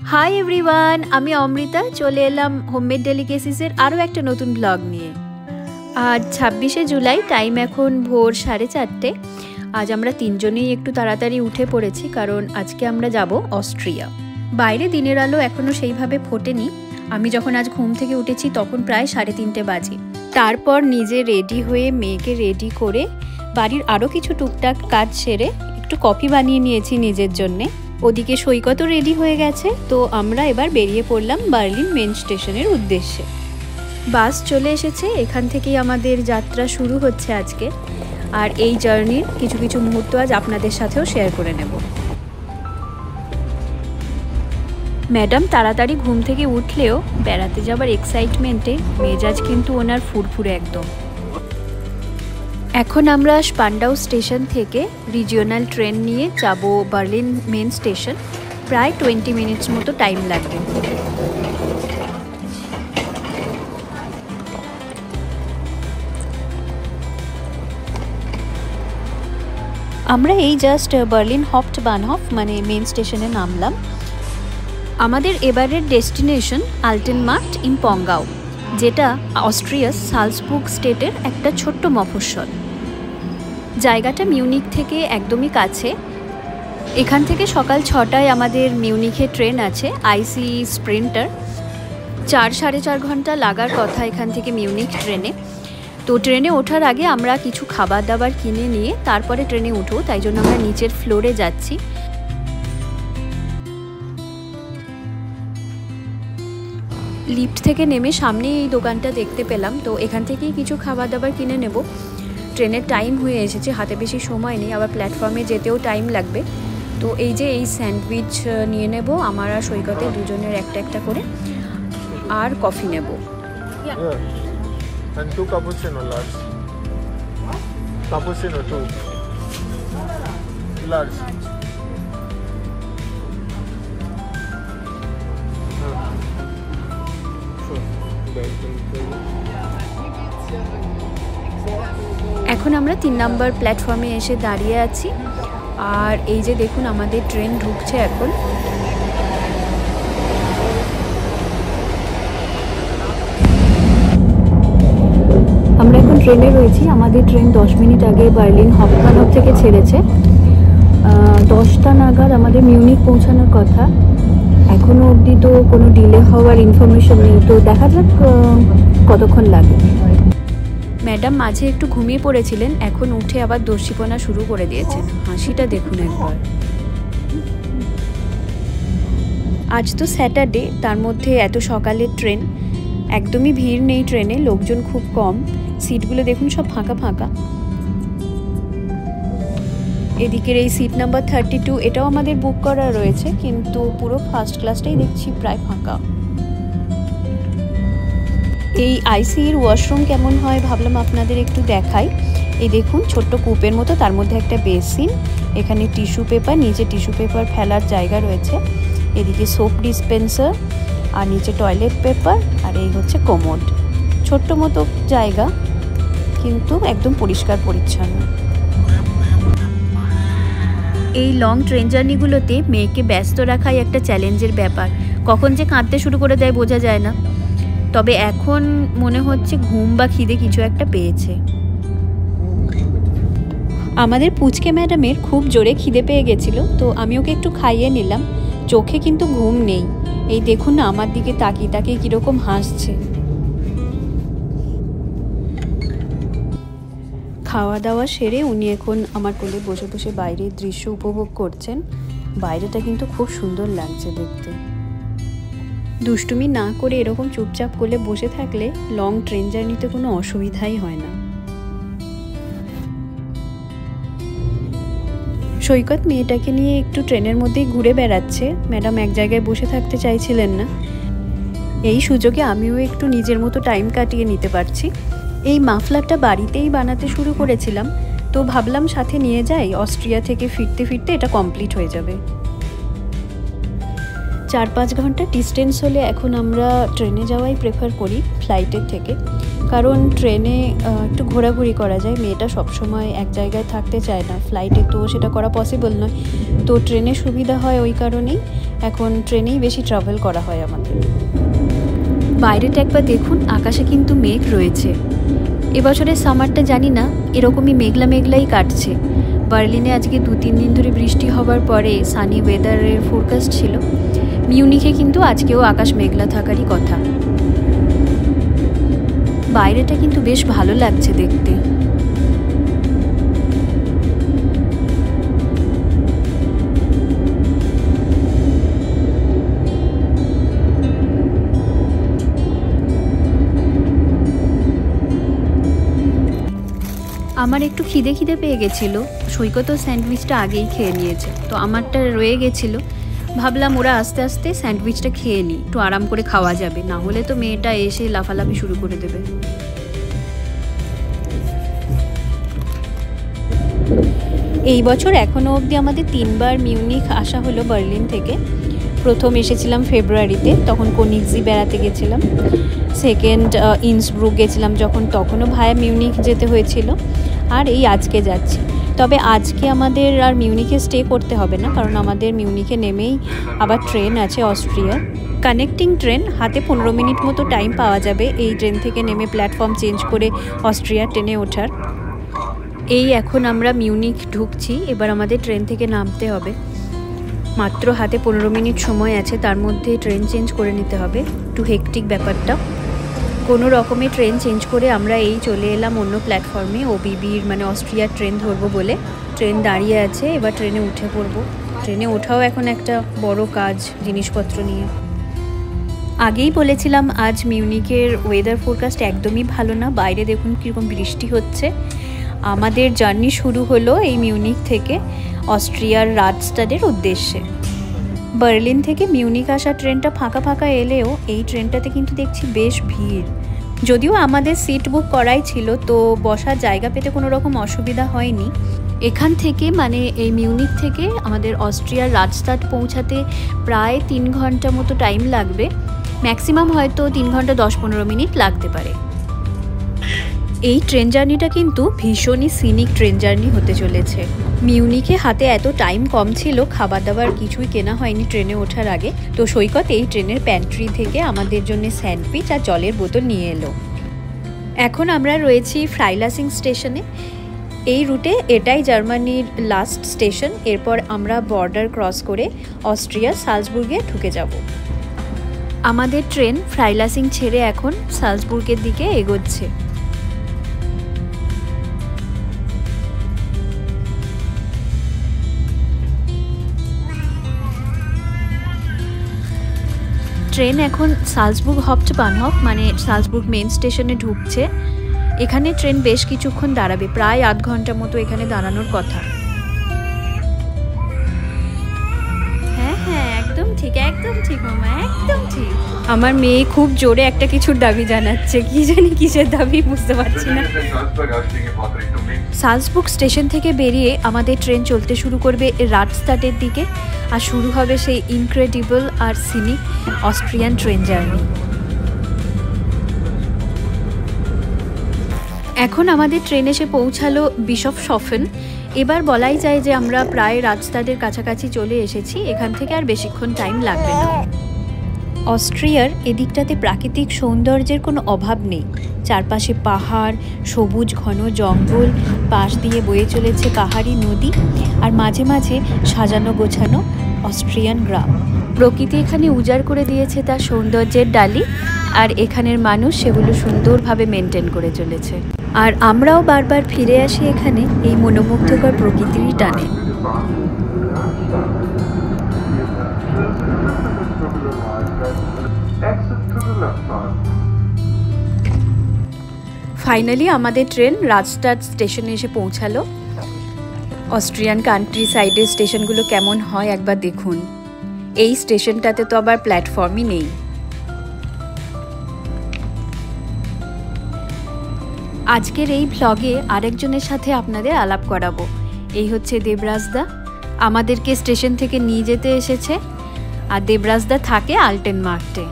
High everyone, आमी अमृता चले एलाम homemade डेलिकेसिसের আরও একটা নতুন ব্লগ নিয়ে। আজ 26শে জুলাই, টাইম এখন ভোর 4:30। আজ আমরা তিনজনেই একটু তাড়াতাড়ি উঠে পড়েছি কারণ আজকে আমরা যাব অস্ট্রিয়া। বাইরে দিনের আলো এখনো সেইভাবে ফোটেনি। আমি যখন আজ ঘুম থেকে উঠেছি তখন প্রায় 3:30 বাজে। তারপর নিজে রেডি হয়ে মেয়েকে রেডি করে বাড়ির আরও কিছু টুকটাক কাজ সেরে একটু কফি বানিয়ে নিয়েছি নিজের জন্যে। ওদিকে সৈকতও রেডি হয়ে গেছে, তো আমরা এবার বেরিয়ে পড়লাম বার্লিন মেন স্টেশনের উদ্দেশ্যে। বাস চলে এসেছে, এখান থেকেই আমাদের যাত্রা শুরু হচ্ছে আজকে। আর এই জার্নির কিছু কিছু মুহূর্ত আজ আপনাদের সাথেও শেয়ার করে নেব। ম্যাডাম তাড়াতাড়ি ঘুম থেকে উঠলেও বেড়াতে যাবার এক্সাইটমেন্টে মেজাজ কিন্তু ওনার ফুরফুরে একদম। এখন আমরা স্পান্ডাউ স্টেশন থেকে রিজিওনাল ট্রেন নিয়ে যাব বার্লিন মেন স্টেশন। প্রায় 20 মিনিটস মতো টাইম লাগবে। আমরা এই জাস্ট বার্লিন হাউপ্টবানহফ মানে মেন স্টেশনে নামলাম। আমাদের এবারের ডেস্টিনেশন আলটেনমার্ট ইন পঙ্গাও, যেটা অস্ট্রিয়ার সালজবুর্গ স্টেটের একটা ছোট্ট মফস্বল। জায়গাটা মিউনিখ থেকে একদমই কাছে। এখান থেকে সকাল 6টায় আমাদের মিউনিখে ট্রেন আছে, আইসি স্প্রিন্টার। 4-4.5 ঘন্টা লাগার কথা এখান থেকে মিউনিখ ট্রেনে। তো ট্রেনে ওঠার আগে আমরা কিছু খাবার দাবার কিনে নিয়ে তারপরে ট্রেনে উঠবো, তাই জন্য আমরা নিচের ফ্লোরে যাচ্ছি। লিফট থেকে নেমে সামনে এই দোকানটা দেখতে পেলাম, তো এখান থেকেই কিছু খাবার দাবার কিনে নেব। ট্রেনের টাইম হয়ে এসেছে, হাতে বেশি সময় নেই, আবার প্ল্যাটফর্মে যেতেও টাইম লাগবে। তো এই যে এই স্যান্ডউইচ নিয়ে নেব আমার আর সৈকতে, দুজনের একটা একটা করে, আর কফি নেব। And 2 cappuccino large. Cappuccino 2. Large. এখন আমরা 3 নম্বর প্ল্যাটফর্মে এসে দাঁড়িয়ে আছি। আর এই যে দেখুন আমাদের ট্রেন ঢুকছে এখন। আমরা এখন ট্রেনে রয়েছি। আমাদের ট্রেন 10 মিনিট আগে বার্লিন হাউপ্টবানহফ থেকে ছেড়েছে। 10টা নাগাদ আমাদের মিউনিখ পৌঁছানোর কথা। এখনও অবধি তো কোনো ডিলে হওয়ার ইনফরমেশন নেই, তো দেখা যাক কতক্ষণ লাগে। ম্যাডাম মাঝে একটু ঘুমিয়ে পড়েছিলেন, এখন উঠে আবার দর্শিপনা শুরু করে দিয়েছেন। হাসিটা দেখুন একবার। আজ তো স্যাটারডে, তার মধ্যে এত সকালের ট্রেন। একদমই ভিড় নেই ট্রেনে, লোকজন খুব কম। সিটগুলো দেখুন সব ফাঁকা ফাঁকা। এদিকের এই সিট নাম্বার 32, এটাও আমাদের বুক করা রয়েছে, কিন্তু পুরো ফার্স্ট ক্লাসটাই দেখছি প্রায় ফাঁকা। এই আইসির ওয়াশরুম কেমন হয় ভাবলাম আপনাদের একটু দেখাই। এই দেখুন ছোট্ট কূপের মতো, তার মধ্যে একটা বেসিন, এখানে টিস্যু পেপার, নিচে টিস্যু পেপার ফেলার জায়গা রয়েছে। এদিকে সোপ ডিসপেন্সার, আর নিচে টয়লেট পেপার, আর এই হচ্ছে কোমোড। ছোট্ট মতো জায়গা, কিন্তু একদম পরিষ্কার পরিচ্ছন্ন। এই লং ট্রেন জার্নিগুলোতে মেয়েকে ব্যস্ত রাখাই একটা চ্যালেঞ্জের ব্যাপার। কখন যে কাঁদতে শুরু করে দেয় বোঝা যায় না। তবে এখন মনে হচ্ছে ঘুম বা খিদে কিছু একটা পেয়েছে। আমাদের পুচকে ম্যাডামের খুব জোরে খিদে পেয়ে গেছিল, তো আমি ওকে একটু খাইয়ে নিলাম। চোখে কিন্তু ঘুম নেই। এই দেখুন না আমার দিকে তাকিয়ে তাকিয়ে কীরকম হাসছে। খাওয়া দাওয়া সেরে উনি এখন আমার কোলে বসে বসে বাইরের দৃশ্য উপভোগ করছেন। বাইরেটা কিন্তু খুব সুন্দর লাগছে দেখতে। দুষ্টুমি না করে এরকম চুপচাপ কোলে বসে থাকলে লং ট্রেন জার্নিতে কোনো অসুবিধাই হয় না। সৈকত মেয়েটাকে নিয়ে একটু ট্রেনের মধ্যেই ঘুরে বেড়াচ্ছে। ম্যাডাম এক জায়গায় বসে থাকতে চাইছিলেন না। এই সুযোগে আমিও একটু নিজের মতো টাইম কাটিয়ে নিতে পারছি। এই মাফলারটা বাড়িতেই বানাতে শুরু করেছিলাম, তো ভাবলাম সাথে নিয়ে যাই, অস্ট্রিয়া থেকে ফিরতে ফিরতে এটা কমপ্লিট হয়ে যাবে। 4-5 ঘন্টা ডিস্টেন্স হলে এখন আমরা ট্রেনে যাওয়াই প্রেফার করি ফ্লাইটের থেকে, কারণ ট্রেনে একটু ঘোরাঘুরি করা যায়। মেয়েটা সবসময় এক জায়গায় থাকতে চায় না, ফ্লাইটে তো সেটা করা পসিবল নয়। তো ট্রেনে সুবিধা হয় ওই কারণেই। এখন ট্রেনেই বেশি ট্রাভেল করা হয় আমাদের। বাইরেটা একবার দেখুন, আকাশে কিন্তু মেঘ রয়েছে। এবছরের সামারটা জানি না, এরকমই মেঘলা মেঘলাই কাটছে। বার্লিনে আজকে 2-3 দিন ধরে বৃষ্টি হবার পরে সানি ওয়েদারের ফোরকাস্ট ছিল। মিউনিখে কিন্তু আজকেও আকাশ মেঘলা থাকারই কথা। বাইরেটা কিন্তু বেশ ভালো লাগছে দেখতে। আমার একটু খিদে খিদে পেয়ে গেছিলো, সৈকতও স্যান্ডউইচটা আগেই খেয়ে নিয়েছে, তো আমারটা রয়ে গেছিলো। ভাবলাম ওরা আস্তে আস্তে স্যান্ডউইচটা খেয়ে নিই, একটু আরাম করে খাওয়া যাবে, না হলে তো মেয়েটা এসে লাফালাফি শুরু করে দেবে। এই বছর এখনও অবধি আমাদের 3বার মিউনিখ আসা হলো বার্লিন থেকে। প্রথম এসেছিলাম ফেব্রুয়ারিতে, তখন কোনিগজি বেড়াতে গেছিলাম। সেকেন্ড ইন্সব্রুক গেছিলাম যখন, তখনও ভায়া মিউনিখ যেতে হয়েছিল। আর এই আজকে যাচ্ছি। তবে আজকে আমাদের আর মিউনিখে স্টে করতে হবে না, কারণ আমাদের মিউনিখে নেমেই আবার ট্রেন আছে অস্ট্রিয়ার কানেক্টিং ট্রেন। হাতে 15 মিনিট মতো টাইম পাওয়া যাবে এই ট্রেন থেকে নেমে প্ল্যাটফর্ম চেঞ্জ করে অস্ট্রিয়ার ট্রেনে ওঠার। এই এখন আমরা মিউনিখ ঢুকছি, এবার আমাদের ট্রেন থেকে নামতে হবে। মাত্র হাতে 15 মিনিট সময় আছে, তার মধ্যে ট্রেন চেঞ্জ করে নিতে হবে। একটু হেকটিক ব্যাপারটা। কোনো রকমে ট্রেন চেঞ্জ করে আমরা এই চলে এলাম অন্য প্ল্যাটফর্মে। ওবিবির মানে অস্ট্রিয়ার ট্রেন ধরবো বলে ট্রেন দাঁড়িয়ে আছে, এবার ট্রেনে উঠে পড়বো। ট্রেনে ওঠাও এখন একটা বড় কাজ জিনিসপত্র নিয়ে। আগেই বলেছিলাম আজ মিউনিখের ওয়েদার ফোরকাস্ট একদমই ভালো না। বাইরে দেখুন কীরকম বৃষ্টি হচ্ছে। আমাদের জার্নি শুরু হলো এই মিউনিখ থেকে অস্ট্রিয়ার রাডস্টাডের উদ্দেশ্যে। বার্লিন থেকে মিউনিখ আসা ট্রেনটা ফাঁকা ফাঁকা এলেও এই ট্রেনটাতে কিন্তু দেখছি বেশ ভিড়। যদিও আমাদের সিট বুক করাই ছিল, তো বসার জায়গা পেতে কোনো রকম অসুবিধা হয়নি। এখান থেকে মানে এই মিউনিখ থেকে আমাদের অস্ট্রিয়ার রাডস্টাড পৌঁছাতে প্রায় 3 ঘন্টা মতো টাইম লাগবে। ম্যাক্সিমাম হয়তো 3 ঘন্টা 10-15 মিনিট লাগতে পারে। এই ট্রেন জার্নিটা কিন্তু ভীষণই সিনিক ট্রেন জার্নি হতে চলেছে। মিউনিখে হাতে এত টাইম কম ছিল, খাবার দাবার কিছুই কেনা হয়নি ট্রেনে ওঠার আগে। তো সৈকত এই ট্রেনের প্যান্ট্রি থেকে আমাদের জন্য স্যান্ডউইচ আর জলের বোতল নিয়ে এলো। এখন আমরা রয়েছি ফ্রাইলাসিং স্টেশনে। এই রুটে এটাই জার্মানির লাস্ট স্টেশন। এরপর আমরা বর্ডার ক্রস করে অস্ট্রিয়ার সালজবুর্গে ঢুকে যাব। আমাদের ট্রেন ফ্রাইলাসিং ছেড়ে এখন সালজবুর্গের দিকে এগোচ্ছে। ট্রেন এখন সালজবুর্গ হাউপ্টবাহনহফ মানে সালজবুর্গ মেন স্টেশনে ঢুকছে। এখানে ট্রেন বেশ কিছুক্ষণ দাঁড়াবে, প্রায় আধ ঘন্টা মতো এখানে দাঁড়ানোর কথা। হ্যাঁ হ্যাঁ, একদম ঠিক, একদম ঠিক মামা, একদম ঠিক। আমার মেয়ে খুব জোরে একটা কিছুর দাবি জানাচ্ছে, কি জানি কিসের দাবি বুঝতে পারছি না। সালজবুর্গ স্টেশন থেকে বেরিয়ে আমাদের ট্রেন চলতে শুরু করবে রাডস্টাডের দিকে, আর শুরু হবে সেই ইনক্রেডিবল আর সিনিক অস্ট্রিয়ান ট্রেন জার্নি। এখন আমাদের ট্রেন এসে পৌঁছালো বিশফশফেন। এবার বলাই যায় যে আমরা প্রায় রাডস্টাডের কাছাকাছি চলে এসেছি। এখান থেকে আর বেশিক্ষণ টাইম লাগবে না। অস্ট্রিয়ার এদিকটাতে প্রাকৃতিক সৌন্দর্যের কোনো অভাব নেই। চারপাশে পাহাড়, সবুজ ঘন জঙ্গল, পাশ দিয়ে বয়ে চলেছে পাহাড়ি নদী, আর মাঝে মাঝে সাজানো গোছানো অস্ট্রিয়ান গ্রাম। প্রকৃতি এখানে উজাড় করে দিয়েছে তার সৌন্দর্যের ডালি, আর এখানের মানুষ সেগুলো সুন্দরভাবে মেনটেন করে চলেছে। আর আমরাও বারবার ফিরে আসি এখানে এই মনোমুগ্ধকর প্রকৃতির টানে। ফাইনালি আমাদের ট্রেন রাডস্টাড স্টেশনে এসে পৌঁছালো। অস্ট্রিয়ান কান্ট্রি সাইডের স্টেশনগুলো কেমন হয় একবার দেখুন। এই স্টেশনটাতে তো আবার প্ল্যাটফর্মই নেই। আজকের এই ভ্লগে আরেকজনের সাথে আপনাদের আলাপ করাবো। এই হচ্ছে দেবরাজদা, আমাদেরকে স্টেশন থেকে নিয়ে যেতে এসেছে। আর দেবরাজদা থাকে আলটেনমার্টে।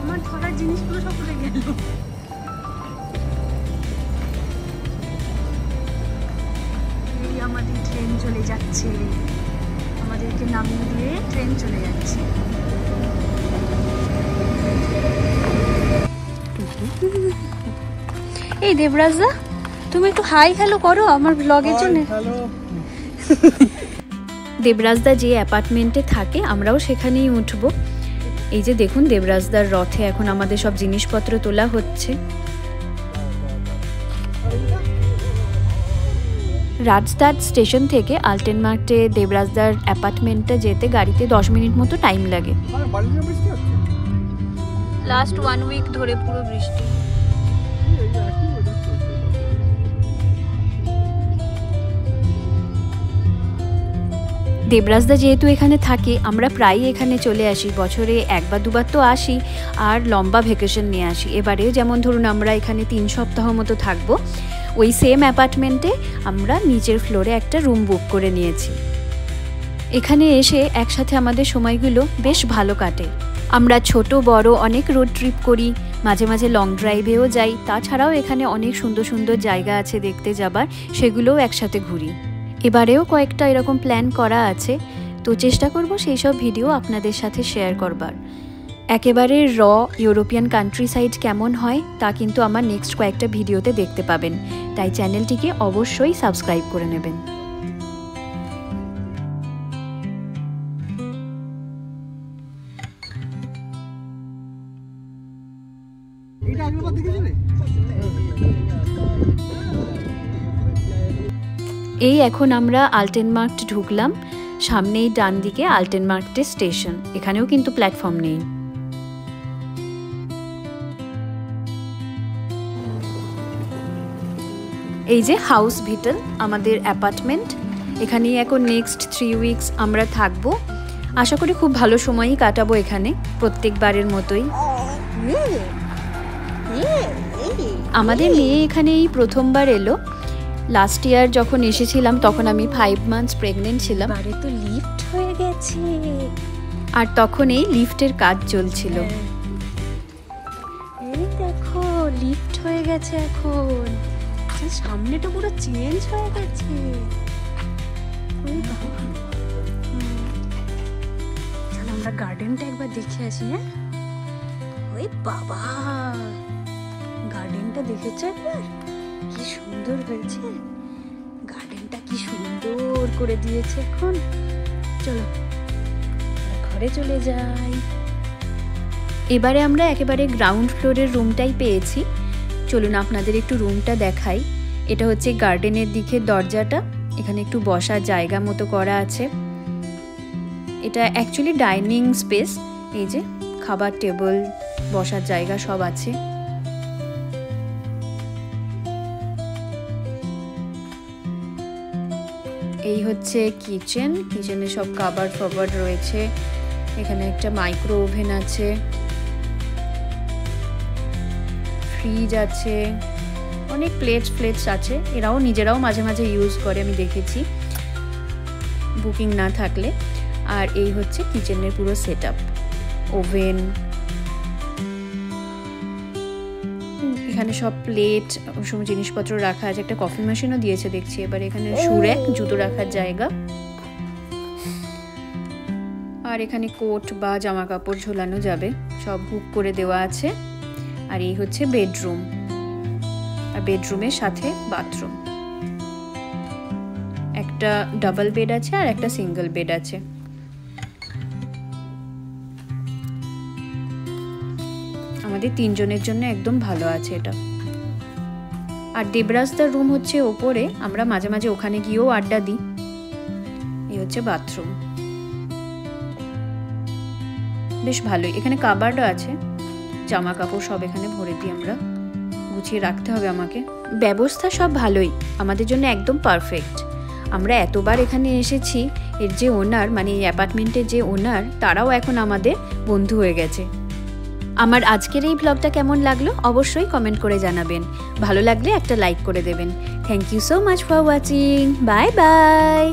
আমার ধরার জিনিসগুলো সব পড়ে গেল। আমাদের ট্রেন চলে যাচ্ছে, আমাদের এদেরকে নামিয়ে দিয়ে ট্রেন চলে যাচ্ছে। এই দেবরাজদা, তুমি একটু হাই হ্যালো করো আমার ব্লগের জন্য। দেবরাজদা যে অ্যাপার্টমেন্টে থাকে আমরাও সেখানেই উঠবো। এই যে দেখুন দেবরাজদার রথে এখন আমাদের সব জিনিসপত্র তোলা হচ্ছে। রাজদাট স্টেশন থেকে আলটেনমার্টে দেবরাজদার অ্যাপার্টমেন্টটা যেতে গাড়িতে 10 মিনিট মতো টাইম লাগে। লাস্ট 1 উইক ধরে পুরো বৃষ্টি। দেবরাজদা যেহেতু এখানে থাকে আমরা প্রায়ই এখানে চলে আসি, বছরে 1 বা 2 বার তো আসি আর লম্বা ভ্যাকেশন নিয়ে আসি। এবারে যেমন ধরুন আমরা এখানে 3 সপ্তাহ মতো থাকবো। ওই সেম অ্যাপার্টমেন্টে আমরা নিচের ফ্লোরে একটা রুম বুক করে নিয়েছি। এখানে এসে একসাথে আমাদের সময়গুলো বেশ ভালো কাটে। আমরা ছোট বড় অনেক রোড ট্রিপ করি, মাঝে মাঝে লং ড্রাইভেও যাই। তাছাড়াও এখানে অনেক সুন্দর সুন্দর জায়গা আছে দেখতে যাবার, সেগুলোও একসাথে ঘুরি। এবারেও কয়েকটা এরকম প্ল্যান করা আছে, তো চেষ্টা করব সেই সব ভিডিও আপনাদের সাথে শেয়ার করবার। একেবারে র ইউরোপিয়ান কান্ট্রি সাইড কেমন হয় তা কিন্তু আমার নেক্সট কয়েকটা ভিডিওতে দেখতে পাবেন, তাই চ্যানেলটিকে অবশ্যই সাবস্ক্রাইব করে নেবেন। এই এখন আমরা আলটেনমার্ট ঢুকলাম, সামনেই ডান দিকে আলটেনমার্টের স্টেশন। এখানেও কিন্তু প্ল্যাটফর্ম নেই। এই যে হাউস ভিটেল আমাদের অ্যাপার্টমেন্ট, এখানেই এখন নেক্সট 3 উইকস আমরা থাকবো। আশা করি খুব ভালো সময়ই কাটাবো এখানে, প্রত্যেকবারের মতোই। আমাদের মেয়ে এখানে এই প্রথমবার এলো। লাস্ট ইয়ার যখন এসেছিলাম তখন আমি 5 মান্থস প্রেগনেন্ট ছিলাম। আরে তো লিফট হয়ে গেছে, আর তখন এই লিফটের কাজ চলছিল। এই দেখো লিফট হয়ে গেছে এখন, সামনেটা পুরো চেঞ্জ হয়ে গেছে। চলো আমরা গার্ডেনটা একবার দেখে আসি। হ্যাঁ ওই বাবা, গার্ডেনটা দেখেছো একবার, কি সুন্দর হয়েছে গার্ডেনটা, কি সুন্দর করে দিয়েছে। এখন চলো ঘরে চলে যাই। এবারে আমরা একেবারে গ্রাউন্ড ফ্লোরের রুমটাই পেয়েছি। চলুন আপনাদের একটু রুমটা দেখাই। এটা হচ্ছে গার্ডেনের দিকের দরজাটা, এখানে একটু বসার জায়গা মতো করা আছে। এটা অ্যাকচুয়ালি ডাইনিং স্পেস, এই যে খাবার টেবিল বসার জায়গা সব আছে। এই হচ্ছে কিচেন, কিচেনে সব কাবার্ড ফাবার্ড রয়েছে। এখানে একটা মাইক্রো ওভেন আছে, ফ্রিজ আছে, অনেক প্লেটস আছে। এরাও নিজেরাও মাঝে মাঝে ইউজ করে, আমি দেখেছি বুকিং না থাকলে। আর এই হচ্ছে কিচেনের পুরো সেটআপ, ওভেন, এখানে সব প্লেট সব জিনিসপত্র রাখা আছে। একটা কফি মেশিনও দিয়েছে দেখছি। এবার এখানে সুরেক জুতো রাখার জায়গা, আর এখানে কোট বা জামা কাপড় ঝোলানো যাবে, সব হুক করে দেওয়া আছে। আর এই হচ্ছে বেডরুম, আর বেডরুমের সাথে বাথরুম। একটা ডাবল বেড আছে আর একটা সিঙ্গেল বেড আছে। আমাদের 3 জনের জন্য একদম ভালো আছে এটা। আর দেবরাজদার রুম হচ্ছে ওপরে, আমরা মাঝে মাঝে ওখানে গিয়েও আড্ডা দিই। এই হচ্ছে বাথরুম, বেশ ভালোই। এখানে কাবার্ডও আছে, জামা কাপড় সব এখানে ভরে দিই আমরা, গুছিয়ে রাখতে হবে আমাকে। ব্যবস্থা সব ভালোই, আমাদের জন্য একদম পারফেক্ট। আমরা এতবার এখানে এসেছি, এর যে ওনার মানে এই অ্যাপার্টমেন্টের যে ওনার, তারাও এখন আমাদের বন্ধু হয়ে গেছে। আমার আজকের এই ব্লগটা কেমন লাগলো অবশ্যই কমেন্ট করে জানাবেন। ভালো লাগলে একটা লাইক করে দেবেন। Thank you so much for watching. Bye by.